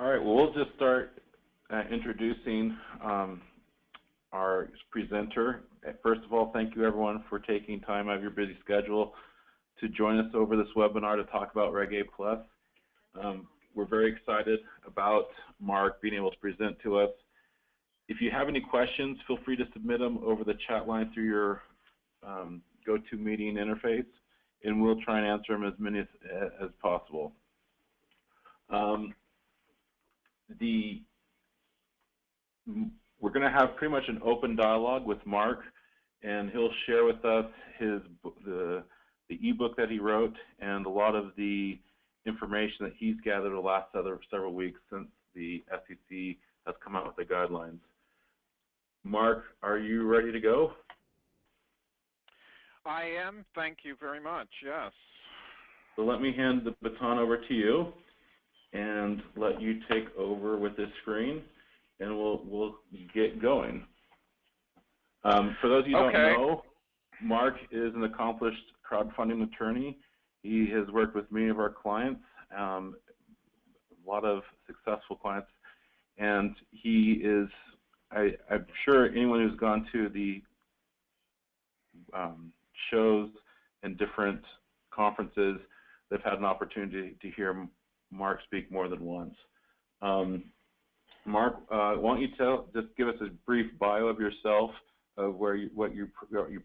All right, well, we'll just start introducing our presenter. First of all, thank you everyone for taking time out of your busy schedule to join us over this webinar to talk about Reg A+. We're very excited about Mark being able to present to us. If you have any questions, feel free to submit them over the chat line through your GoToMeeting interface, and we'll try and answer them as many as possible. We're going to have pretty much an open dialogue with Mark, and he'll share with us the ebook that he wrote and a lot of the information that he's gathered the last several weeks since the SEC has come out with the guidelines. Mark, are you ready to go? I am. Thank you very much. Yes. So let me hand the baton over to you and let you take over with this screen, and we'll get going. For those of you who don't know, Mark is an accomplished crowdfunding attorney. He has worked with many of our clients, a lot of successful clients, and he is, I'm sure anyone who's gone to the shows and different conferences, they've had an opportunity to hear Mark speak more than once. Mark, why don't you just give us a brief bio of yourself, of what you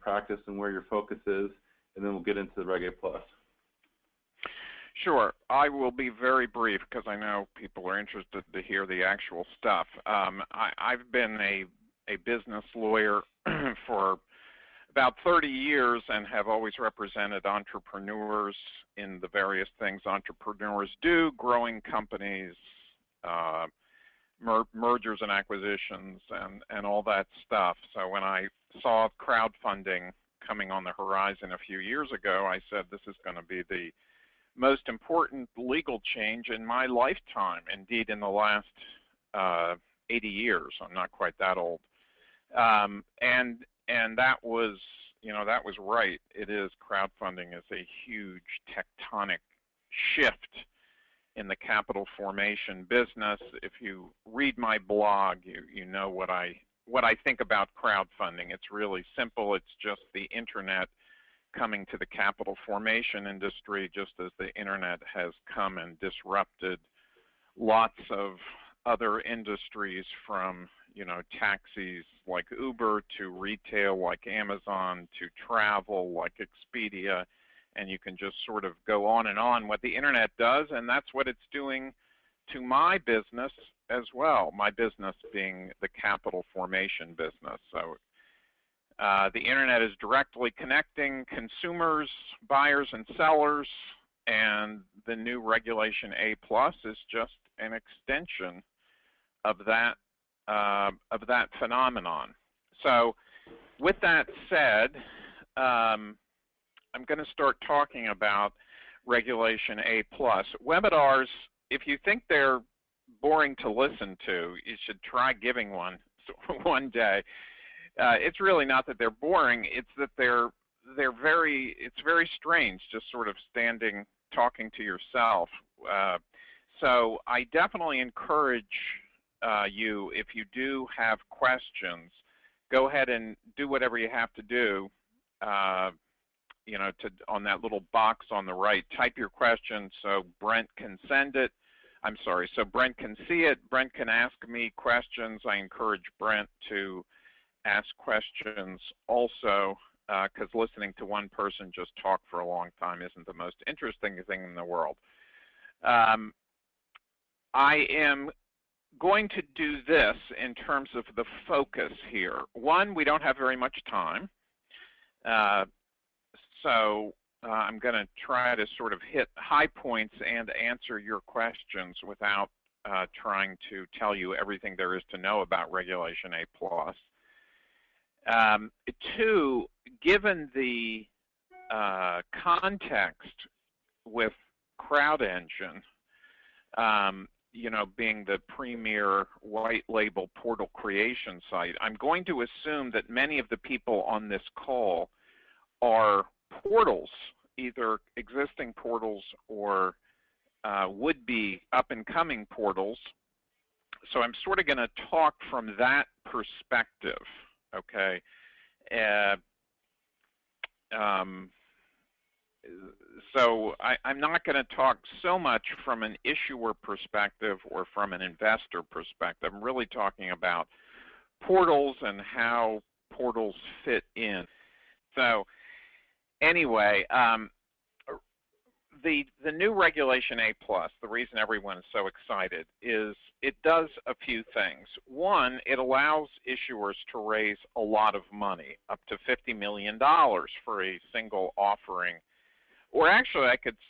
practice and where your focus is, and then we'll get into the Reg A+. Sure. I will be very brief because I know people are interested to hear the actual stuff. I've been a business lawyer for about 30 years and have always represented entrepreneurs in the various things entrepreneurs do, growing companies, mergers and acquisitions, and all that stuff. So when I saw crowdfunding coming on the horizon a few years ago, I said this is going to be the most important legal change in my lifetime, indeed in the last 80 years. I'm not quite that old. And that was, that was right. It is, crowdfunding is a huge tectonic shift in the capital formation business. If you read my blog, you know what I think about crowdfunding. It's really simple. It's just the internet coming to the capital formation industry, just as the internet has come and disrupted lots of other industries, from taxis like Uber to retail like Amazon to travel like Expedia, and you can just sort of go on and on what the internet does, and that's what it's doing to my business as well, my business being the capital formation business. So the internet is directly connecting consumers, buyers, and sellers, and the new Regulation A+ is just an extension of that phenomenon. So with that said, I'm going to start talking about Regulation A+. Webinars, if you think they're boring to listen to, you should try giving one day. It's really not that they're boring, it's that it's very strange just sort of talking to yourself. So I definitely encourage you, if you do have questions, go ahead and do whatever you have to do, on that little box on the right, type your question so Brent can send it. So Brent can see it. Brent can ask me questions. I encourage Brent to ask questions also, because listening to one person just talk for a long time isn't the most interesting thing in the world. I am going to do this in terms of the focus here. One, we don't have very much time, so I'm going to try to sort of hit high points and answer your questions without trying to tell you everything there is to know about Regulation A+. Two, given the context with CrowdEngine, being the premier white label portal creation site, I'm going to assume that many of the people on this call are portals, either existing portals or would-be up-and-coming portals so I'm sort of going to talk from that perspective, okay? So I'm not going to talk so much from an issuer perspective or from an investor perspective. I'm really talking about portals and how portals fit in. So anyway, the new Regulation A+, the reason everyone is so excited is it does a few things. One, it allows issuers to raise a lot of money, up to $50 million for a single offering, or actually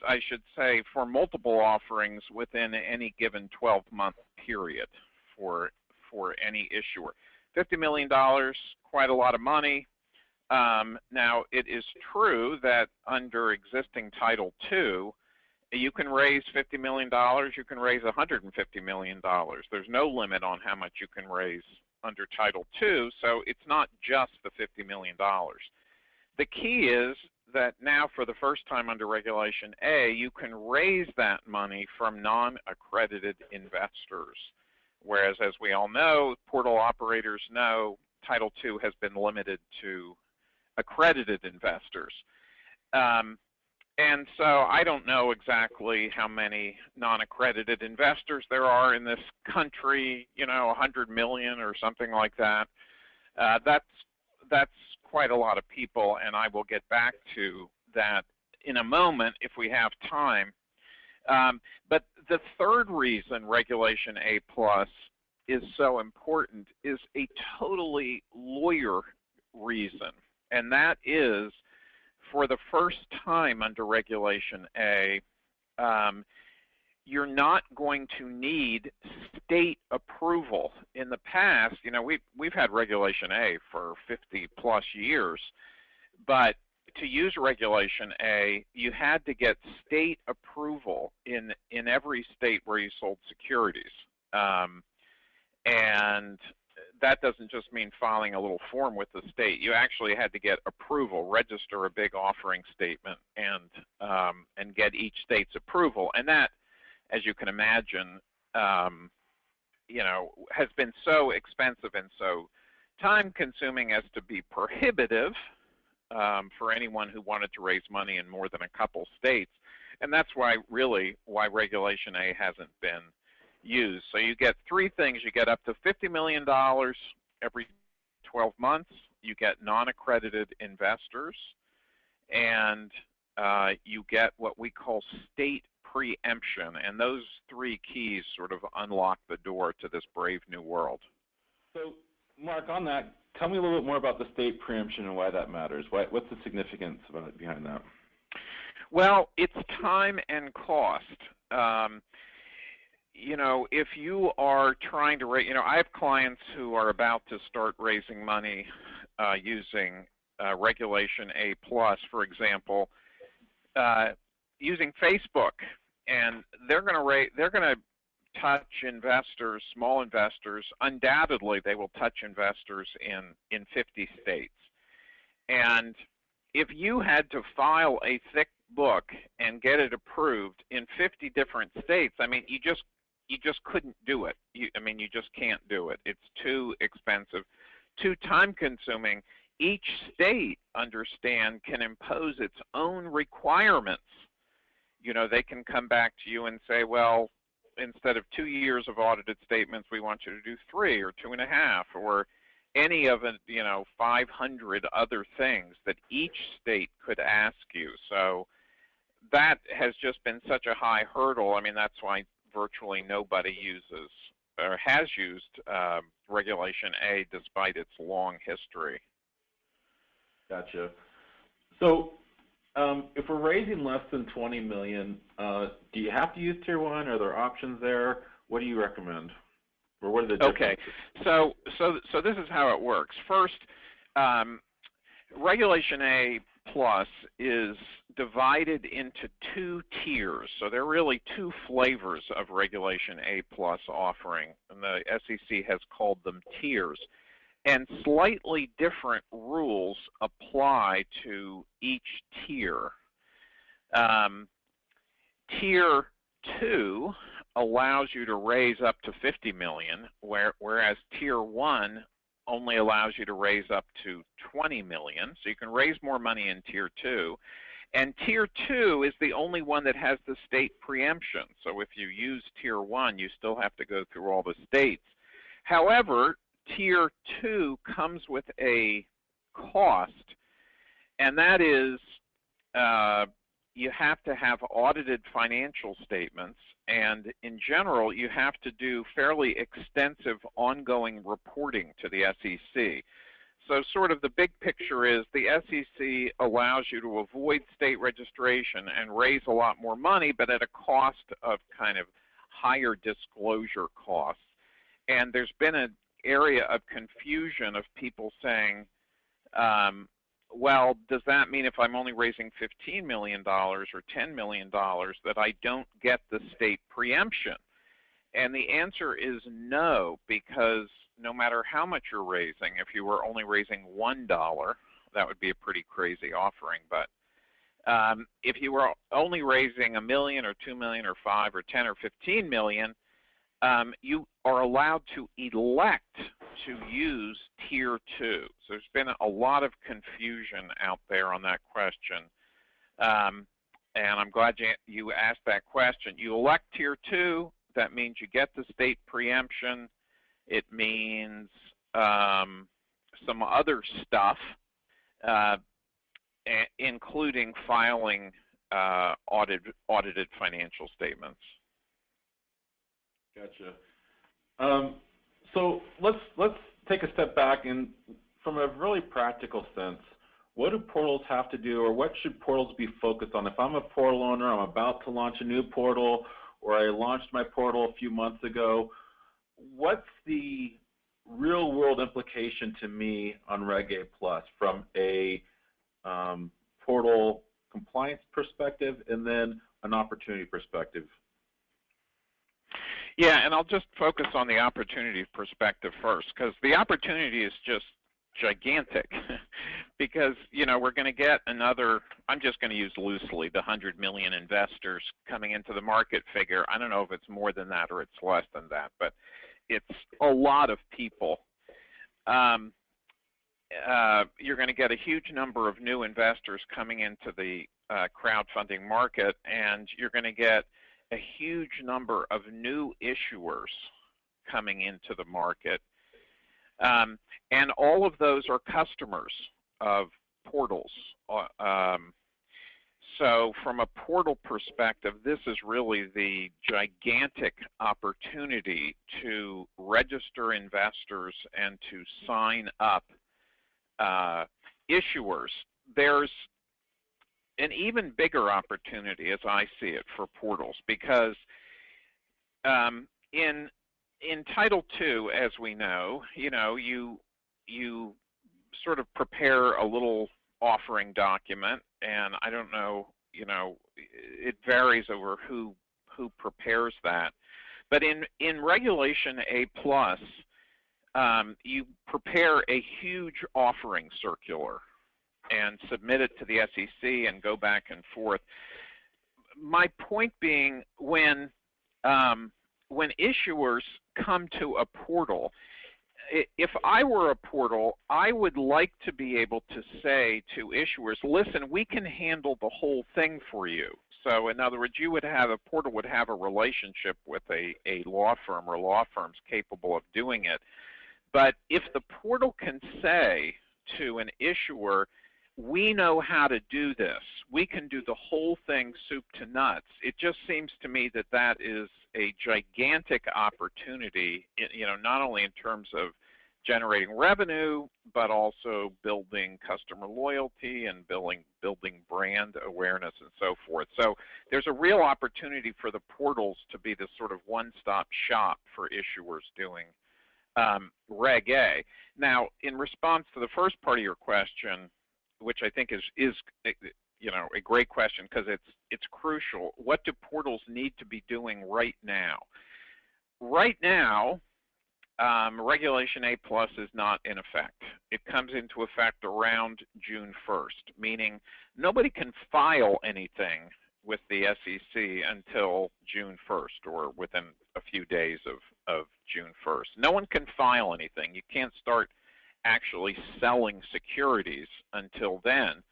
I should say for multiple offerings within any given 12-month period for any issuer. $50 million, quite a lot of money. Now, it is true that under existing Title II, you can raise $50 million, you can raise $150 million. There's no limit on how much you can raise under Title II, so it's not just the $50 million. The key is that now, for the first time under Regulation A, you can raise that money from non-accredited investors, whereas, as we all know, portal operators know, Title II has been limited to accredited investors. And so I don't know exactly how many non-accredited investors there are in this country, 100 million or something like that. That's quite a lot of people, and I will get back to that in a moment if we have time. But the third reason Regulation A+ is so important is a totally lawyer reason, and that is, for the first time under Regulation A, you're not going to need state approval. In the past, we've had Regulation A for 50+ years, but to use Regulation A, you had to get state approval in every state where you sold securities. And that doesn't just mean filing a little form with the state. You actually had to get approval, register a big offering statement, and get each state's approval. And that, as you can imagine, has been so expensive and so time-consuming as to be prohibitive for anyone who wanted to raise money in more than a couple states. And that's why Regulation A hasn't been used. So you get three things. You get up to $50 million every 12 months. You get non-accredited investors, and you get what we call state preemption. And those three keys sort of unlock the door to this brave new world. So, Mark, on that, tell me a little bit more about the state preemption and why that matters. What's the significance behind that? Well, it's time and cost. If you are trying to raise, I have clients who are about to start raising money using Regulation A+, for example, using Facebook, and they're going to touch investors, small investors. Undoubtedly, they will touch investors in 50 states. And if you had to file a thick book and get it approved in 50 different states, you just couldn't do it. You just can't do it. It's too expensive, too time-consuming. Each state, understand, can impose its own requirements. They can come back to you and say, well, instead of 2 years of audited statements, we want you to do 3 or 2.5, or any of 500 other things that each state could ask you. So that has just been such a high hurdle. That's why virtually nobody uses or has used Regulation A despite its long history. Gotcha. So if we're raising less than $20 million, do you have to use Tier 1? Are there options there? What do you recommend? Or what are the differences? Okay, so this is how it works. First, Regulation A+ is divided into 2 tiers. So there are really 2 flavors of Regulation A+ offering, and the SEC has called them tiers. And slightly different rules apply to each tier. Tier 2 allows you to raise up to 50 million, whereas Tier 1 only allows you to raise up to 20 million. So you can raise more money in Tier 2. And Tier 2 is the only one that has the state preemption. So if you use Tier 1, you still have to go through all the states. However, Tier 2 comes with a cost, and that is you have to have audited financial statements, and in general, you have to do fairly extensive ongoing reporting to the SEC. So sort of the big picture is the SEC allows you to avoid state registration and raise a lot more money, but at a cost of kind of higher disclosure costs. And there's been an area of confusion of people saying, well, does that mean if I'm only raising $15 million or $10 million that I don't get the state preemption? And the answer is no, because no matter how much you're raising, if you were only raising $1, that would be a pretty crazy offering. But if you were only raising $1 million or $2 million or 5 or 10 or 15 million, you are allowed to elect to use Tier 2. So there's been a lot of confusion out there on that question. And I'm glad you asked that question. You elect Tier 2, that means you get the state preemption. It means some other stuff, including filing audited financial statements. Gotcha. So let's take a step back, and from a really practical sense, what do portals have to do, or what should portals be focused on? If I'm a portal owner, I'm about to launch a new portal, or I launched my portal a few months ago, what's the real world implication to me on Reg A Plus from a portal compliance perspective and then an opportunity perspective? Yeah, and I'll just focus on the opportunity perspective first, because the opportunity is just gigantic. Because, you know, we're going to get another, I'm just going to use loosely the 100 million investors coming into the market figure. I don't know if it's more than that or it's less than that, but it's a lot of people. You're going to get a huge number of new investors coming into the crowdfunding market, and you're going to get a huge number of new issuers coming into the market. And all of those are customers of portals. So from a portal perspective, this is really the gigantic opportunity to register investors and to sign up issuers. There's an even bigger opportunity, as I see it, for portals, because in Title II, as we know, you sort of prepare a little offering document, and I don't know, it varies over who prepares that. But in Regulation A+, you prepare a huge offering circular and submit it to the SEC and go back and forth. My point being, when issuers come to a portal, if I were a portal, I would like to be able to say to issuers, listen, we can handle the whole thing for you. So in other words, a portal would have a relationship with a law firm or law firms capable of doing it. But if the portal can say to an issuer, we know how to do this, we can do the whole thing soup to nuts, it just seems to me that that is a gigantic opportunity, not only in terms of generating revenue, but also building customer loyalty and building brand awareness and so forth. So there's a real opportunity for the portals to be this sort of one-stop shop for issuers doing Reg A. Now, in response to the first part of your question, which I think is a great question, because it's crucial. What do portals need to be doing right now? Right now, Regulation A+ is not in effect. It comes into effect around June 1st, meaning nobody can file anything with the SEC until June 1st, or within a few days of June 1st. No one can file anything. You can't start actually selling securities until then,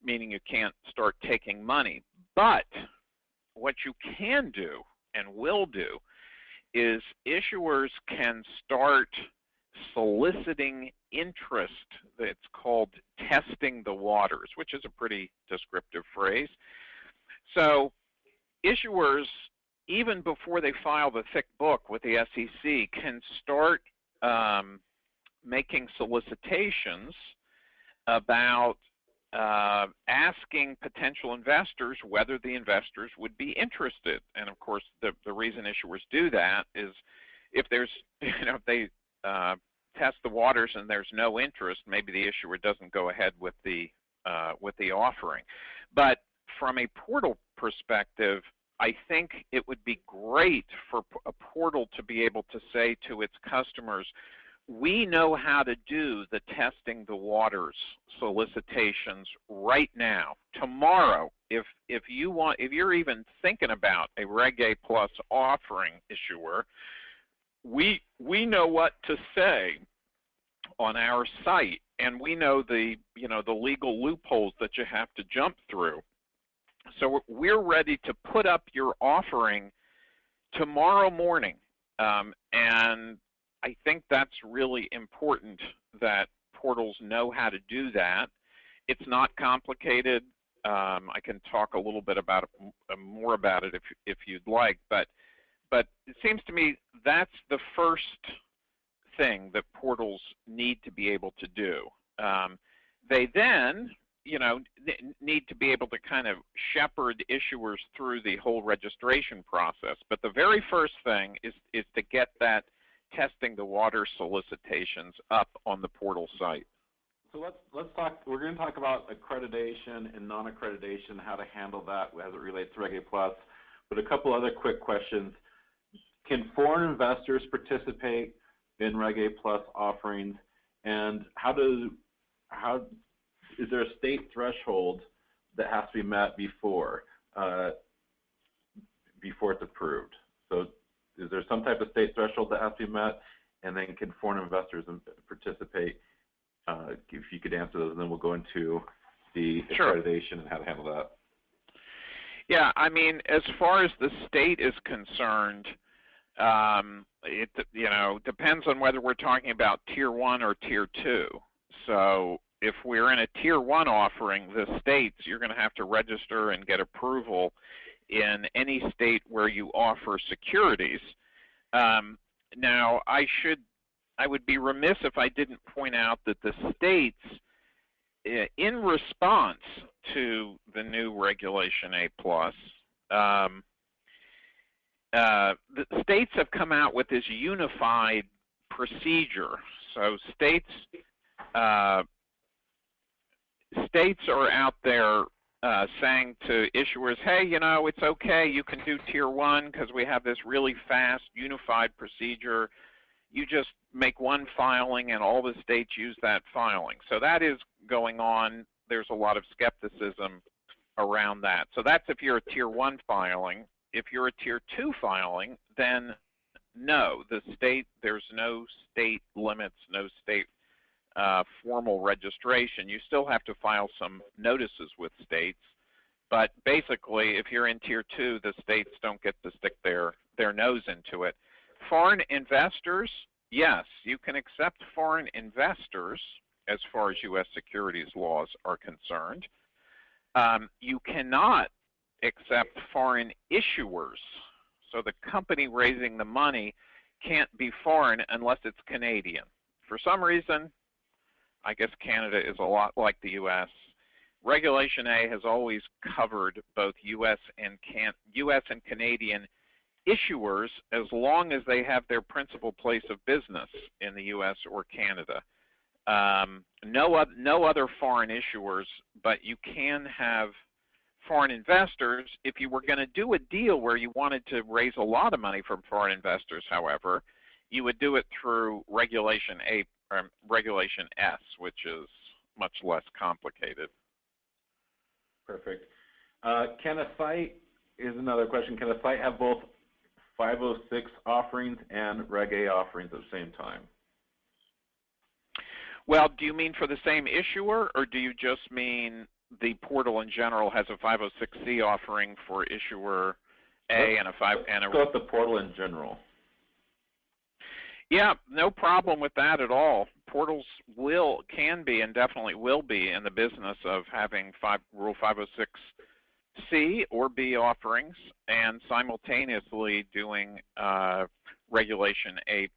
meaning you can't start taking money. But what you can do and will do is issuers can start soliciting interest. That's called testing the waters, which is a pretty descriptive phrase. So issuers, even before they file the thick book with the SEC, can start making solicitations about asking potential investors whether the investors would be interested. And of course, the reason issuers do that is if there's, if they test the waters and there's no interest, maybe the issuer doesn't go ahead with the offering. But from a portal perspective, I think it would be great for a portal to be able to say to its customers, we know how to do the testing the waters solicitations right now. Tomorrow, if you're even thinking about a Reg A Plus offering, issuer, we know what to say on our site, and we know the legal loopholes that you have to jump through. So we're ready to put up your offering tomorrow morning, and I think that's really important that portals know how to do that. It's not complicated. I can talk a little bit about it, more about it if you'd like, but it seems to me that's the first thing that portals need to be able to do. They then, need to be able to kind of shepherd issuers through the whole registration process. But the very first thing is to get that testing the water solicitations up on the portal site. So let's talk. We're going to talk about accreditation and non-accreditation, how to handle that as it relates to Reg A Plus. But a couple other quick questions. Can foreign investors participate in Reg A Plus offerings? And is there a state threshold that has to be met before it's approved? So is there some type of state threshold that has to be met? And then can foreign investors participate? If you could answer those, and then we'll go into the accreditation and how to handle that. Yeah, I mean, as far as the state is concerned, it depends on whether we're talking about Tier 1 or Tier 2. So if we're in a Tier 1 offering, the states, you're going to have to register and get approval in any state where you offer securities. Now, I would be remiss if I didn't point out that the states, in response to the new Regulation A+, the states have come out with this unified procedure. So states are out there saying to issuers, hey, it's okay, you can do Tier 1 because we have this really fast unified procedure. You just make one filing and all the states use that filing. So that is going on. There's a lot of skepticism around that. So that's if you're a Tier 1 filing. If you're a Tier 2 filing, then no, there's no state limits, no state formal registration. You still have to file some notices with states, but basically if you're in Tier 2, the states don't get to stick their nose into it. Foreign investors, yes, you can accept foreign investors as far as U.S. securities laws are concerned. You cannot accept foreign issuers. So the company raising the money can't be foreign unless it's Canadian. For some reason, I guess Canada is a lot like the U.S. Regulation A has always covered both U.S. and Canadian issuers as long as they have their principal place of business in the U.S. or Canada. No other foreign issuers, but you can have foreign investors. If you were going to do a deal where you wanted to raise a lot of money from foreign investors, however, you would do it through Regulation A or Regulation S, which is much less complicated. Perfect. Can a site, is another question, can a site have both 506 offerings and Reg A offerings at the same time? Well, do you mean for the same issuer, or do you just mean the portal in general has a 506C offering for issuer A and a 5 and a? Let's go with the portal in general. Yeah, no problem with that at all. Portals can be and definitely will be in the business of having Rule 506C or B offerings and simultaneously doing Regulation A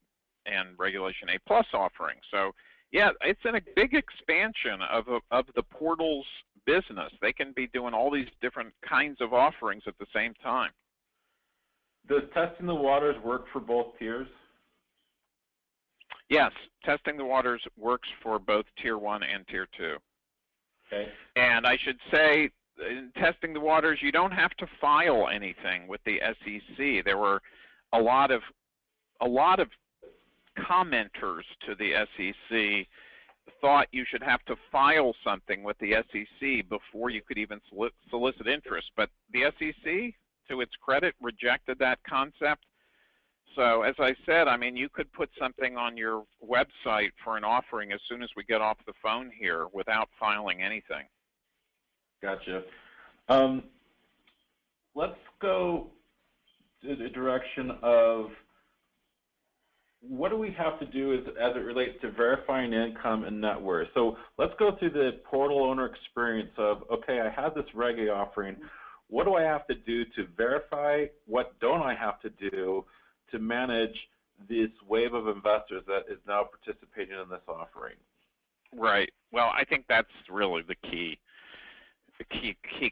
and Regulation A plus offerings. So yeah, it's in a big expansion of the portal's business. They can be doing all these different kinds of offerings at the same time. Does testing the waters work for both tiers? Yes, testing the waters works for both Tier 1 and Tier 2. Okay. And I should say, in testing the waters, you don't have to file anything with the SEC. There were a lot of commenters to the SEC thought you should have to file something with the SEC before you could even solicit interest. But the SEC, to its credit, rejected that concept. So as I said, I mean, you could put something on your website for an offering as soon as we get off the phone here without filing anything. Gotcha. Let's go to the direction of what do we have to do as it relates to verifying income and net worth. So let's go through the portal owner experience of, okay, I have this Reg A offering. What do I have to do to verify? What don't I have to do to manage this wave of investors that is now participating in this offering? Right. Well, I think that's really the key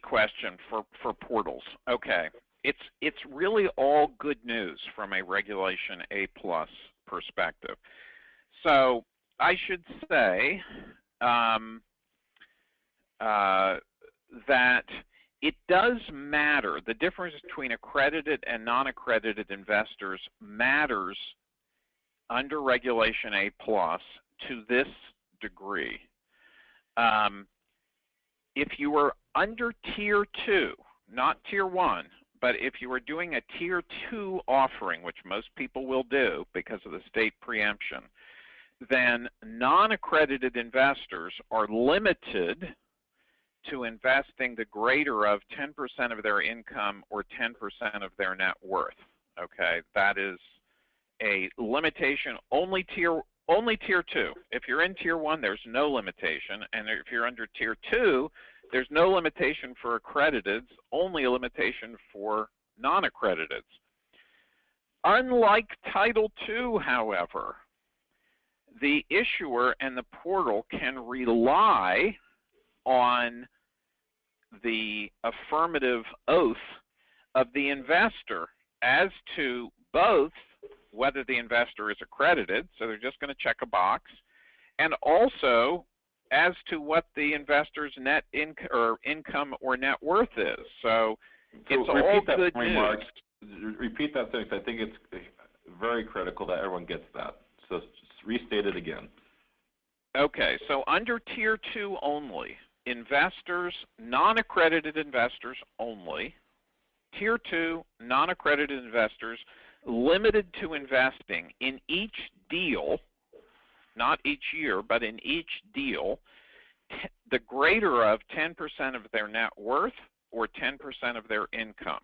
question for portals. Okay. It's really all good news from a Regulation A plus perspective. So I should say that it does matter. The difference between accredited and non-accredited investors matters under Regulation A plus to this degree. If you were under Tier 2, not Tier 1, but if you were doing a Tier 2 offering, which most people will do because of the state preemption, then non-accredited investors are limited to investing the greater of 10% of their income or 10% of their net worth. Okay, that is a limitation only Tier 2. If you're in Tier 1, there's no limitation, and if you're under Tier 2, there's no limitation for accrediteds, only a limitation for non-accrediteds. Unlike Title II, however, the issuer and the portal can rely on the affirmative oath of the investor as to both whether the investor is accredited, so they're just going to check a box, and also as to what the investor's net income or net worth is. So it's all good news. Repeat that sentence. I think it's very critical that everyone gets that. So just restate it again. Okay, so under Tier 2 only, investors, non-accredited investors only, Tier 2, non-accredited investors, limited to investing in each deal, not each year, but in each deal, the greater of 10% of their net worth or 10% of their income.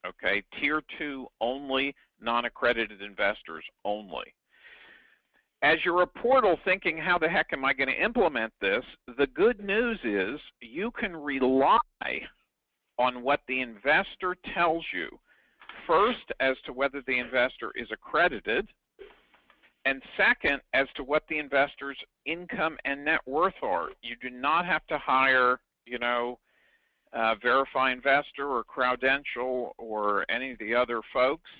Okay, Tier 2 only, non-accredited investors only. As you're a portal thinking, how the heck am I going to implement this? The good news is you can rely on what the investor tells you. First, as to whether the investor is accredited, and second, as to what the investor's income and net worth are. You do not have to hire, Verify Investor or CrowdEngine or any of the other folks.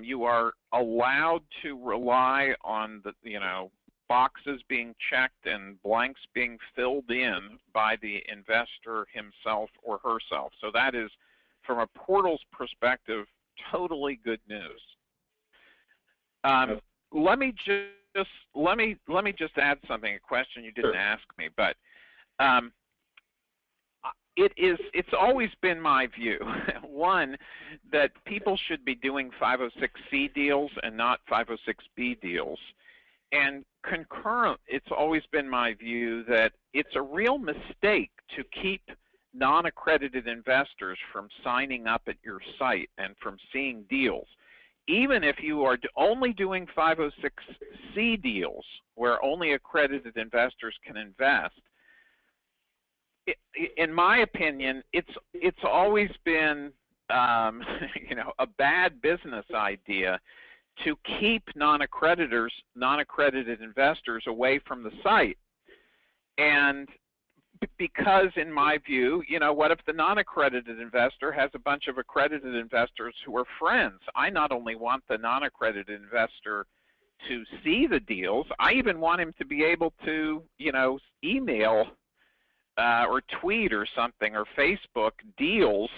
You are allowed to rely on the, boxes being checked and blanks being filled in by the investor himself or herself. So that is, from a portal's perspective, totally good news. Let me just add something, a question you didn't ask me, but it's always been my view, one, that people should be doing 506C deals and not 506B deals. And concurrent, it's always been my view that it's a real mistake to keep non-accredited investors from signing up at your site and from seeing deals. Even if you are only doing 506C deals where only accredited investors can invest, in my opinion, it's always been you know, a bad business idea to keep non-accredited investors away from the site. And because in my view, you know, what if the non-accredited investor has a bunch of accredited investors who are friends? I not only want the non-accredited investor to see the deals, I even want him to be able to, you know, email or tweet or something, or Facebook deals,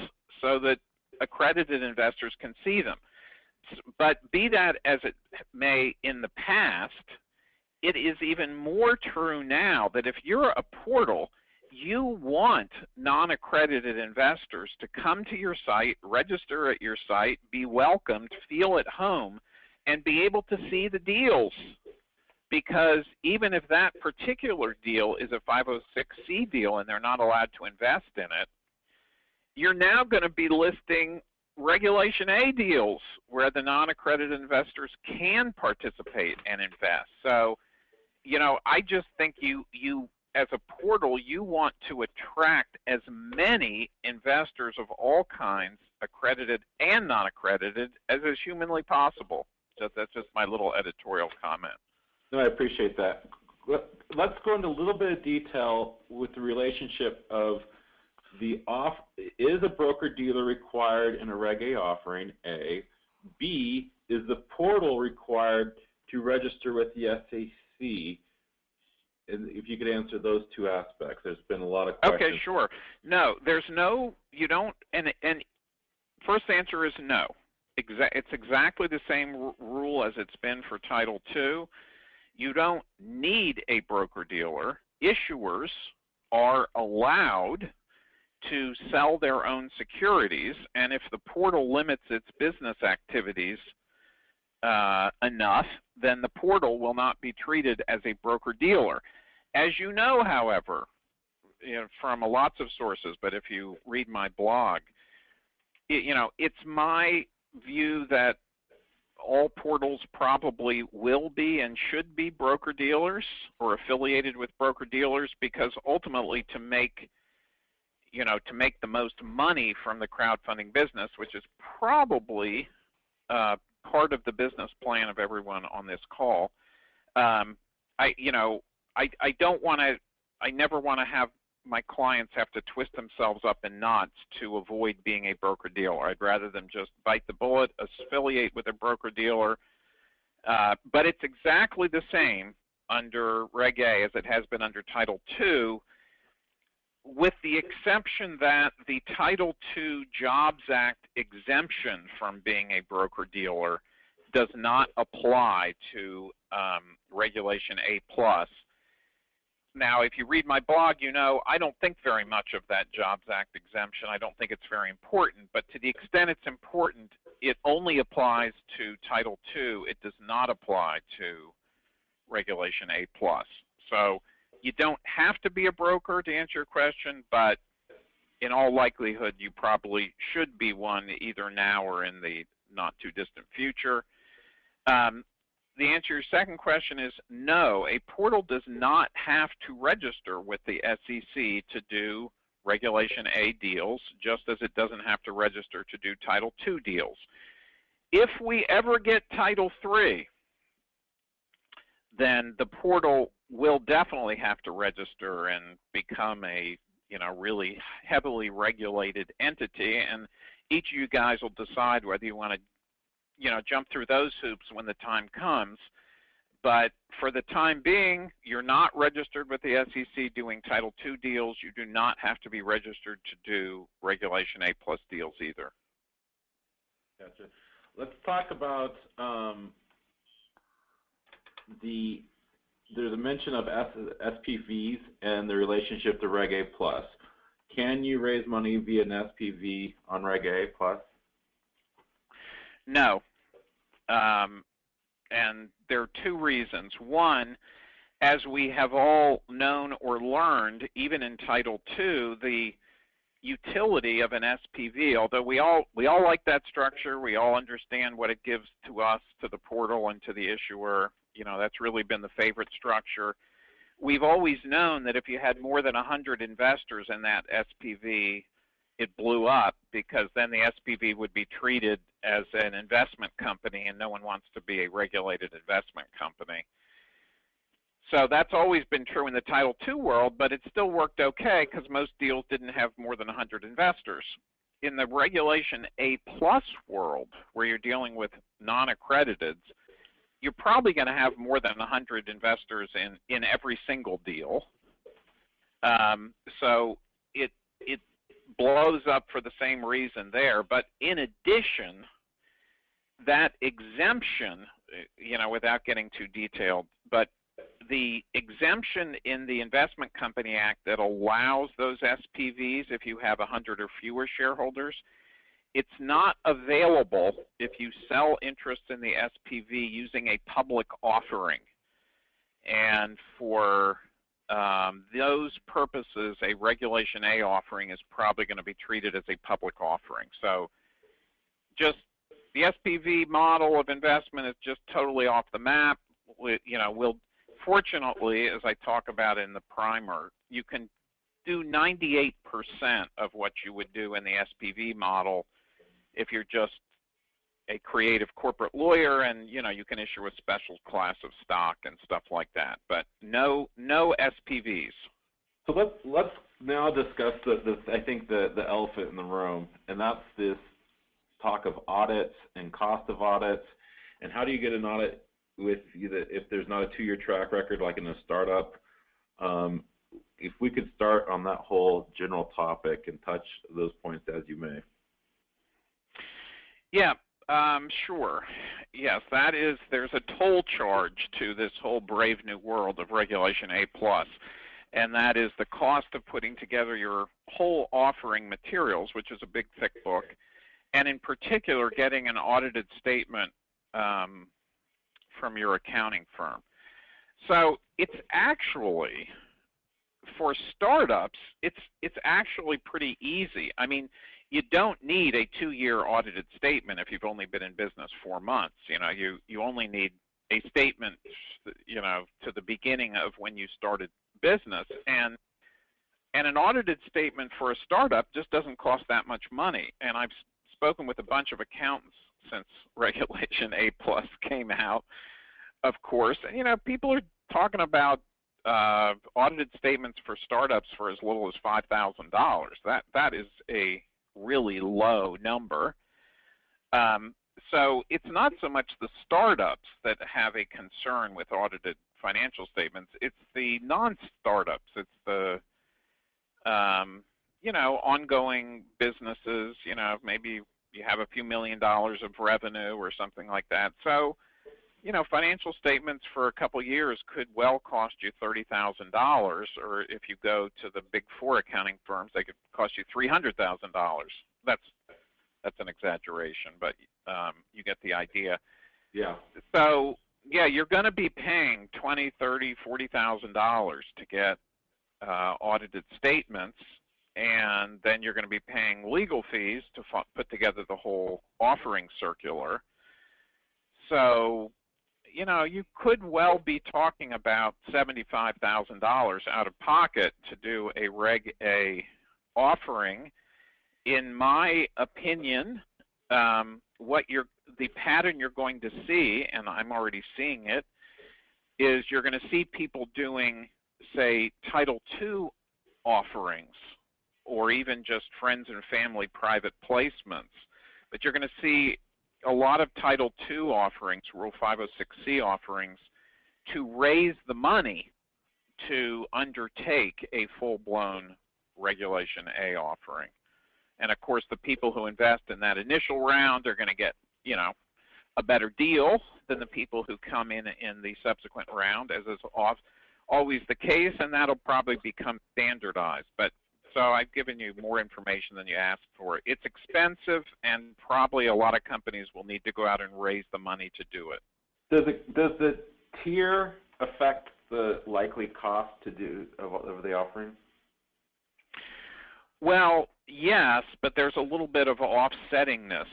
so that accredited investors can see them. But be that as it may, in the past, it is even more true now that if you're a portal, you want non-accredited investors to come to your site, register at your site, be welcomed, feel at home, and be able to see the deals. Because even if that particular deal is a 506C deal and they're not allowed to invest in it, you're now going to be listing Regulation A deals where the non-accredited investors can participate and invest. So, you know, I just think you as a portal, you want to attract as many investors of all kinds, accredited and non-accredited, as is humanly possible. That's just my little editorial comment. No, I appreciate that. Let's go into a little bit of detail with the relationship of is a broker-dealer required in a Reg A offering, A? B, is the portal required to register with the SEC? And if you could answer those two aspects. There's been a lot of questions. Okay, sure. No, there's no, you don't, and first answer is no. It's exactly the same rule as it's been for Title II. You don't need a broker-dealer. Issuers are allowed to sell their own securities, and if the portal limits its business activities enough, then the portal will not be treated as a broker-dealer. As you know, however, you know, from lots of sources, but if you read my blog, you know, it's my view that all portals probably will be and should be broker-dealers or affiliated with broker-dealers, because ultimately to make the most money from the crowdfunding business, which is probably part of the business plan of everyone on this call, I never want to have my clients have to twist themselves up in knots to avoid being a broker-dealer. I'd rather them just bite the bullet, affiliate with a broker-dealer, but it's exactly the same under Reg A as it has been under Title II, with the exception that the Title II Jobs Act exemption from being a broker-dealer does not apply to Regulation A+. Now, if you read my blog, you know I don't think very much of that Jobs Act exemption. I don't think it's very important, but to the extent it's important, it only applies to Title II. It does not apply to Regulation A+. So you don't have to be a broker to answer your question, but in all likelihood, you probably should be one either now or in the not too distant future. The answer to your second question is no, a portal does not have to register with the SEC to do Regulation A deals, just as it doesn't have to register to do Title II deals. If we ever get Title III, then the portal will definitely have to register and become a really heavily regulated entity, and each of you guys will decide whether you want to jump through those hoops when the time comes. But for the time being, you're not registered with the SEC doing Title II deals. You do not have to be registered to do Regulation A+ deals either. Gotcha. Let's talk about there's a mention of SPVs and the relationship to Reg A+. can you raise money via an SPV on Reg A plus? No. And there are two reasons. One, as we have all known or learned, even in Title II, the utility of an SPV, although we all like that structure, we all understand what it gives to us, to the portal, and to the issuer. You know, that's really been the favorite structure. We've always known that if you had more than 100 investors in that SPV, it blew up, because then the SPV would be treated as an investment company, and no one wants to be a regulated investment company. So that's always been true in the Title II world, but it still worked okay because most deals didn't have more than 100 investors. In the Regulation A+ world, where you're dealing with non-accrediteds, you're probably going to have more than 100 investors in every single deal. So it blows up for the same reason there. But in addition, that exemption, you know, without getting too detailed, but the exemption in the Investment Company Act that allows those SPVs if you have 100 or fewer shareholders, it's not available if you sell interest in the SPV using a public offering. And for those purposes, a Regulation A offering is probably going to be treated as a public offering. So just the SPV model of investment is just totally off the map. You know, fortunately, as I talk about in the primer, you can do 98% of what you would do in the SPV model if you're just a creative corporate lawyer, and you know, you can issue a special class of stock and stuff like that, but no SPVs. So let's now discuss I think the elephant in the room, and that's this talk of audits and cost of audits, and how do you get an audit with if there's not a 2-year track record like in a startup. If we could start on that whole general topic and touch those points as you may. Yeah, sure. Yes, there's a toll charge to this whole brave new world of Regulation A+, and that is the cost of putting together your whole offering materials, which is a big, thick book, and in particular getting an audited statement from your accounting firm. So it's actually, for startups, it's actually pretty easy. I mean, you don't need a 2-year audited statement if you've only been in business 4 months. You know, you only need a statement, you know, to the beginning of when you started business, and an audited statement for a startup just doesn't cost that much money. And I've spoken with a bunch of accountants since Regulation A+ came out, of course. And, you know, people are talking about audited statements for startups for as little as $5,000. That is a really low number. So it's not so much the startups that have a concern with audited financial statements. It's the non-startups. It's the you know, ongoing businesses. You know, maybe you have a few $1 million of revenue or something like that. So, you know, financial statements for a couple years could well cost you $30,000, or if you go to the big 4 accounting firms, they could cost you $300,000. That's an exaggeration, but you get the idea. Yeah. So yeah, you're going to be paying $20,000, $30,000, $40,000 to get audited statements, and then you're going to be paying legal fees to put together the whole offering circular. So, you know, you could well be talking about $75,000 out of pocket to do a Reg A offering. In my opinion, the pattern you're going to see, and I'm already seeing it, is you're going to see people doing, say, Title II offerings, or even just friends and family private placements. But you're going to see a lot of Title II offerings, Rule 506C offerings, to raise the money to undertake a full-blown Regulation A offering. And of course, the people who invest in that initial round are going to get, you know, a better deal than the people who come in the subsequent round, as is always the case, and that'll probably become standardized. But So I've given you more information than you asked for. It's expensive, and probably a lot of companies will need to go out and raise the money to do it. Does the tier affect the likely cost to do of the offering? Well, yes, but there's a little bit of offsettingness.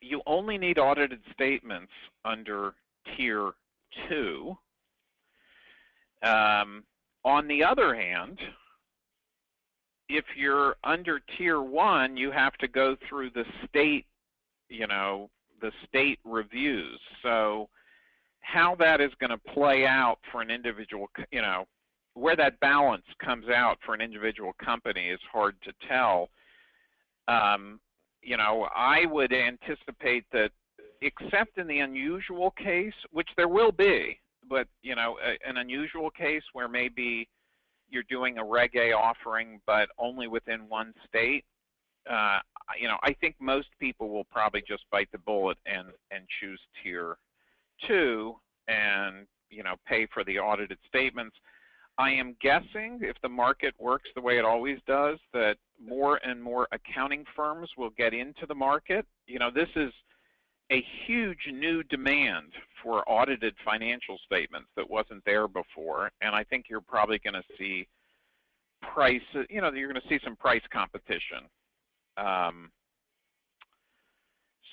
You only need audited statements under Tier 2. On the other hand, if you're under Tier 1, you have to go through the state, the state reviews. So how that is going to play out for an individual, where that balance comes out for an individual company is hard to tell. I would anticipate that, except in the unusual case, which there will be, but an unusual case where maybe you're doing a Reg A offering, but only within one state. I think most people will probably just bite the bullet and choose Tier 2 and pay for the audited statements. I am guessing, if the market works the way it always does, that more and more accounting firms will get into the market. This is a huge new demand for audited financial statements that wasn't there before, and I think you're probably going to see price, you're going to see some price competition.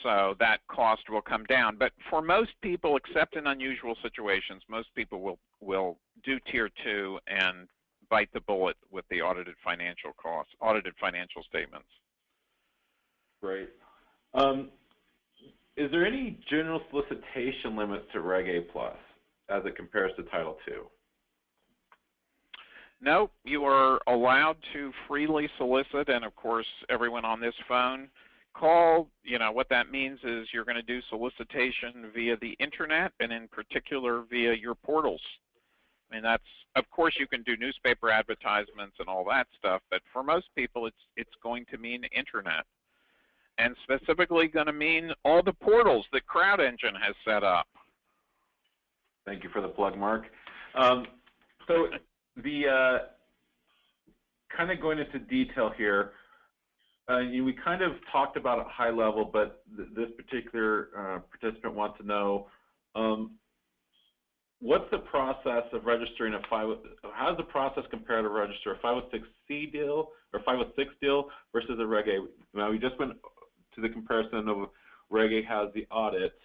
So that cost will come down. But for most people, except in unusual situations, most people will do Tier 2 and bite the bullet with the audited financial costs, audited financial statements. Great. Is there any general solicitation limits to Reg A Plus as it compares to Title II? No, you are allowed to freely solicit, and of course, everyone on this phone call, what that means is you're going to do solicitation via the internet, and in particular via your portals. I mean, that's, of course, you can do newspaper advertisements and all that stuff, but for most people, it's going to mean internet, and specifically going to mean all the portals that CrowdEngine has set up. Thank you for the plug, Mark. So the kind of going into detail here, we kind of talked about it high level, but this particular participant wants to know, what's the process of registering how does the process compare to register a 506C deal or 506 deal versus a Reg A? Now, we just went to the comparison of Reg A has the audits,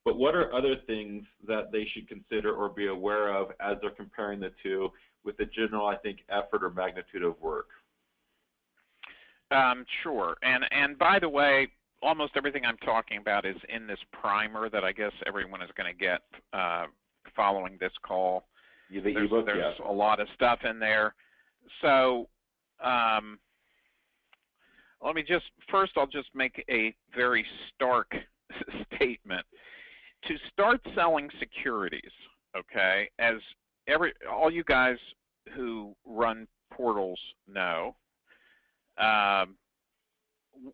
but what are other things that they should consider or be aware of as they're comparing the two with the general, I think, effort or magnitude of work? Sure. And by the way, almost everything I'm talking about is in this primer that I guess everyone is going to get following this call. There's a lot of stuff in there. So let me just, first I'll just make a very stark statement. To start selling securities, okay, as all you guys who run portals know,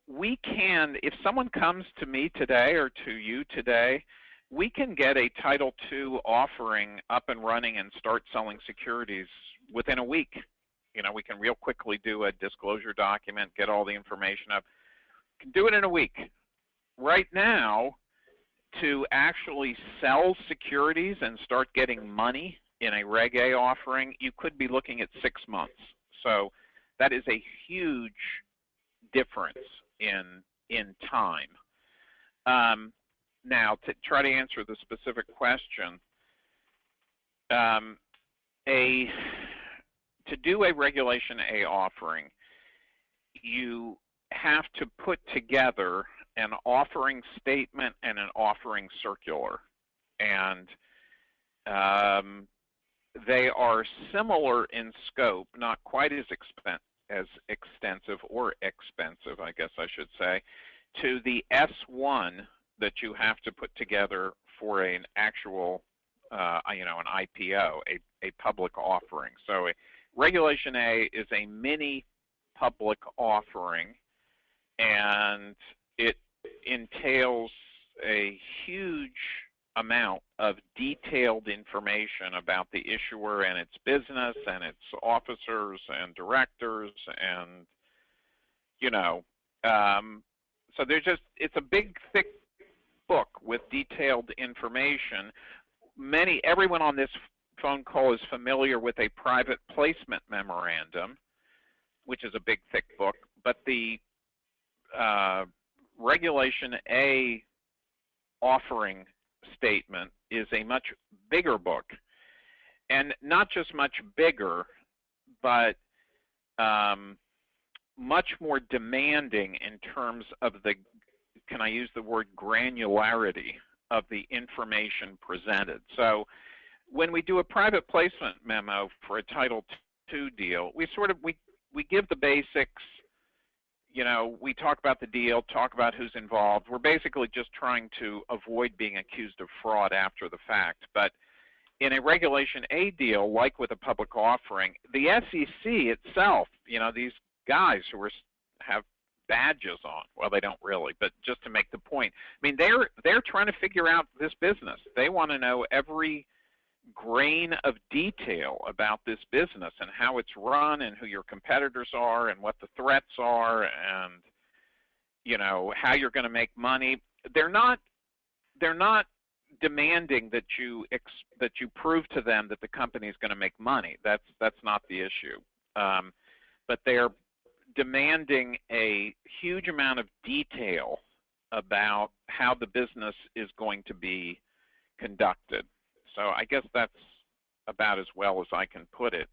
we can, if someone comes to me today or to you today, we can get a Title II offering up and running and start selling securities within a week. We can real quickly do a disclosure document, get all the information up. We can do it in a week. Right now, to actually sell securities and start getting money in a Reg A offering, you could be looking at 6 months. So that is a huge difference in time. Now, to try to answer the specific question, to do a Regulation A offering, you have to put together an offering statement and an offering circular, and they are similar in scope, not quite as extensive or expensive, I guess I should say, to the S1 that you have to put together for an actual, an IPO, a public offering. So Regulation A is a mini public offering, and it entails a huge amount of detailed information about the issuer and its business and its officers and directors, and so it's a big, thick book with detailed information. Everyone on this phone call is familiar with a private placement memorandum, which is a big, thick book, but the Regulation A offering statement is a much bigger book, and not just much bigger, but much more demanding in terms of the, can I use the word granularity of the information presented. So when we do a private placement memo for a Title II deal, we give the basics. We talk about the deal, talk about who's involved. We're basically just trying to avoid being accused of fraud after the fact. But in a Regulation A deal, like with a public offering, the SEC itself, these guys who have badges on, well, they don't really, but just to make the point, I mean, they're trying to figure out this business. They want to know every grain of detail about this business and how it's run and who your competitors are and what the threats are and how you're going to make money. They're not demanding that you prove to them that the company is going to make money. That's not the issue. But they're demanding a huge amount of detail about how the business is going to be conducted. So I guess that's about as well as I can put it.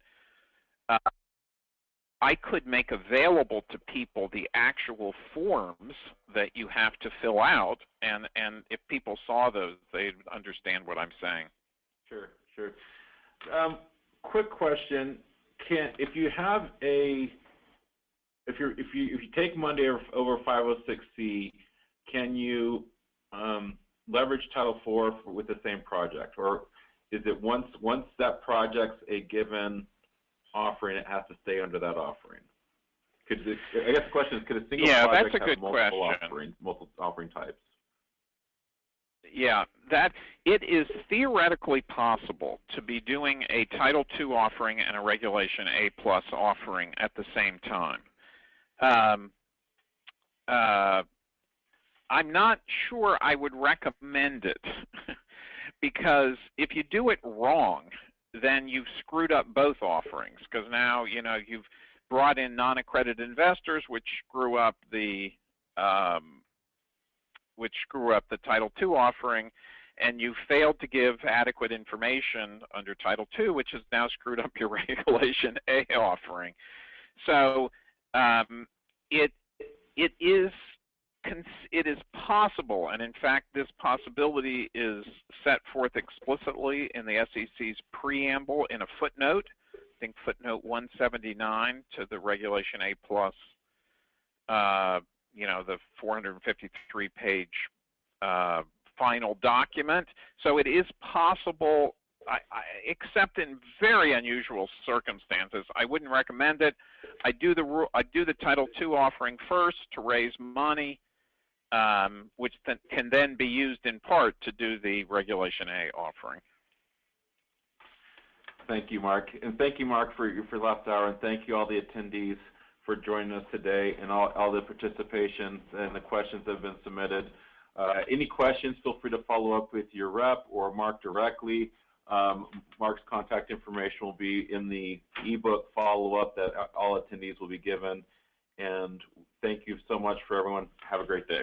I could make available to people the actual forms that you have to fill out, and if people saw those, they'd understand what I'm saying. Sure. Quick question: if you take Monday over 506C, can you leverage Title IV with the same project, or is it once that project's a given offering, it has to stay under that offering? I guess the question is, could a single project have multiple offering types? Yeah, it is theoretically possible to be doing a Title II offering and a Regulation A+ offering at the same time. I'm not sure I would recommend it because if you do it wrong, then you've screwed up both offerings, because now you've brought in non-accredited investors, which screw up the Title II offering, and you failed to give adequate information under Title II, which has now screwed up your Regulation A offering. So it is possible, and in fact this possibility is set forth explicitly in the SEC's preamble in a footnote, I think footnote 179 to the Regulation A+, the 453-page final document. So it is possible, except in very unusual circumstances. I wouldn't recommend it. I do the Title II offering first to raise money, which can then be used in part to do the Regulation A offering. Thank you, Mark. And thank you, Mark, for last hour, and thank you all the attendees for joining us today and all the participation and the questions that have been submitted. Any questions, feel free to follow up with your rep or Mark directly. Mark's contact information will be in the ebook follow-up that all attendees will be given. And thank you so much for everyone. Have a great day.